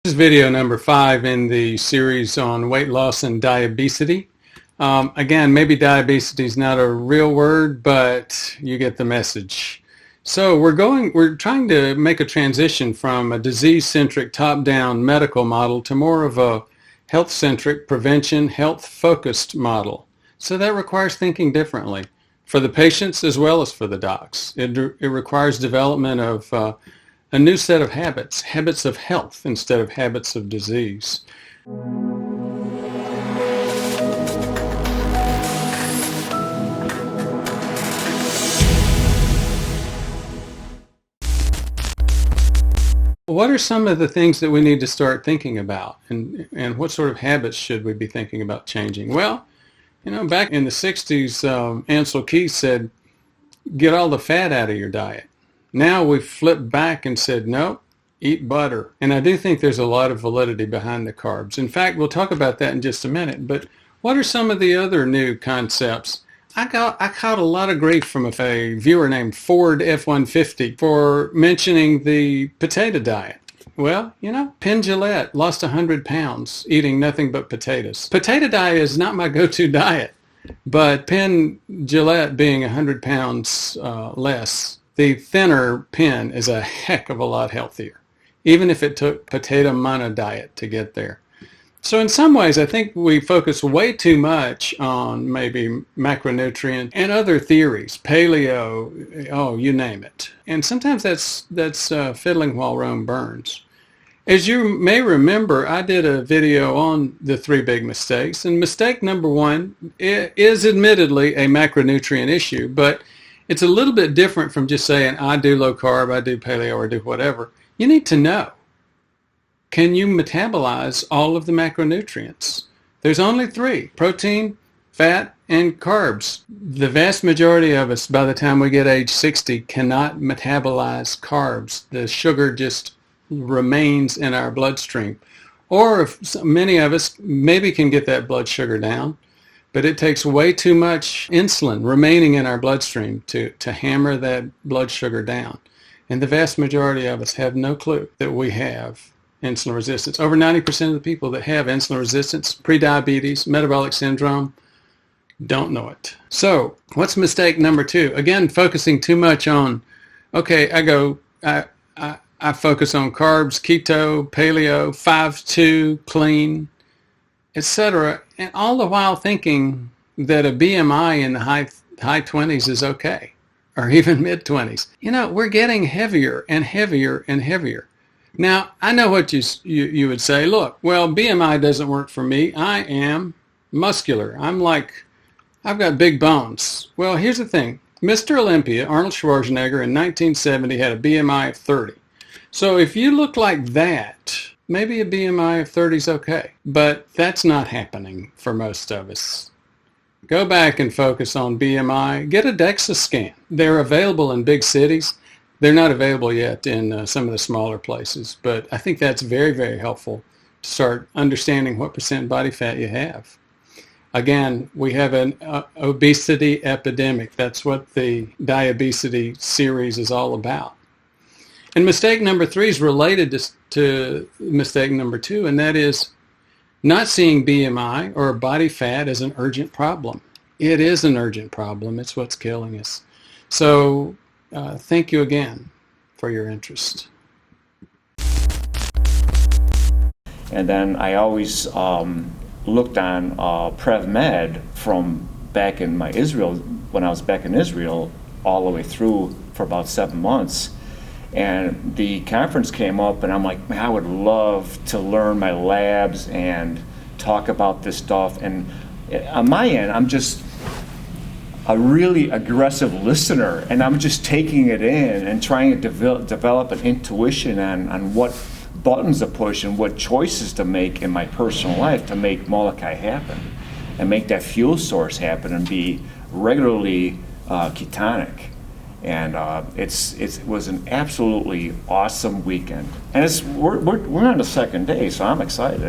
This is video number 5 in the series on weight loss and diabesity. Again, maybe diabesity is not a real word, but you get the message. So we're trying to make a transition from a disease-centric top-down medical model to more of a health-centric, prevention, health-focused model. So that requires thinking differently for the patients as well as for the docs. It requires development of a new set of habits, habits of health instead of habits of disease. What are some of the things that we need to start thinking about, and what sort of habits should we be thinking about changing? Well, back in the 60s, Ansel Keys said, get all the fat out of your diet. Now we've flipped back and said, no, eat butter. And I do think there's a lot of validity behind the carbs. In fact, we'll talk about that in just a minute. But what are some of the other new concepts? I caught a lot of grief from a viewer named Ford F-150 for mentioning the potato diet. Well, Penn Jillette lost 100 pounds eating nothing but potatoes. Potato diet is not my go-to diet, but Penn Jillette being 100 pounds less, the thinner Penn is a heck of a lot healthier, even if it took potato mono diet to get there. So in some ways, I think we focus way too much on maybe macronutrient and other theories, paleo, oh, you name it. And sometimes that's fiddling while Rome burns. As you may remember, I did a video on the 3 big mistakes, and mistake number 1 is admittedly a macronutrient issue, but it's a little bit different from just saying, I do low carb, I do paleo, or do whatever. You need to know, can you metabolize all of the macronutrients? There's only 3, protein, fat, and carbs. The vast majority of us, by the time we get age 60, cannot metabolize carbs. The sugar just remains in our bloodstream. Or if many of us maybe can get that blood sugar down, but it takes way too much insulin remaining in our bloodstream to hammer that blood sugar down. And the vast majority of us have no clue that we have insulin resistance. Over 90% of the people that have insulin resistance, prediabetes, metabolic syndrome, don't know it. So what's mistake number 2? Again, focusing too much on, okay, I focus on carbs, keto, paleo, 5-2, clean, etc., and all the while thinking that a BMI in the high 20s is okay, or even mid-20s. We're getting heavier and heavier and heavier. Now, I know what you would say. Look, well, BMI doesn't work for me. I am muscular. I've got big bones. Well, here's the thing. Mr. Olympia, Arnold Schwarzenegger, in 1970 had a BMI of 30. So if you look like that, maybe a BMI of 30 is okay, but that's not happening for most of us. Go back and focus on BMI. Get a DEXA scan. They're available in big cities. They're not available yet in some of the smaller places, but I think that's very, very helpful to start understanding what percent body fat you have. Again, we have an obesity epidemic. That's what the Diabesity series is all about. And mistake number 3 is related to mistake number 2, and that is not seeing BMI or body fat as an urgent problem. It is an urgent problem. It's what's killing us. So thank you again for your interest. And then I always looked on PrevMed from back in when I was back in Israel, all the way through for about 7 months. And the conference came up, and I'm like, man, I would love to learn my labs and talk about this stuff. And on my end, I'm just a really aggressive listener, and I'm just taking it in and trying to develop an intuition on what buttons to push and what choices to make in my personal life to make Molokai happen and make that fuel source happen and be regularly ketonic. And it was an absolutely awesome weekend. And we're on the second day, so I'm excited.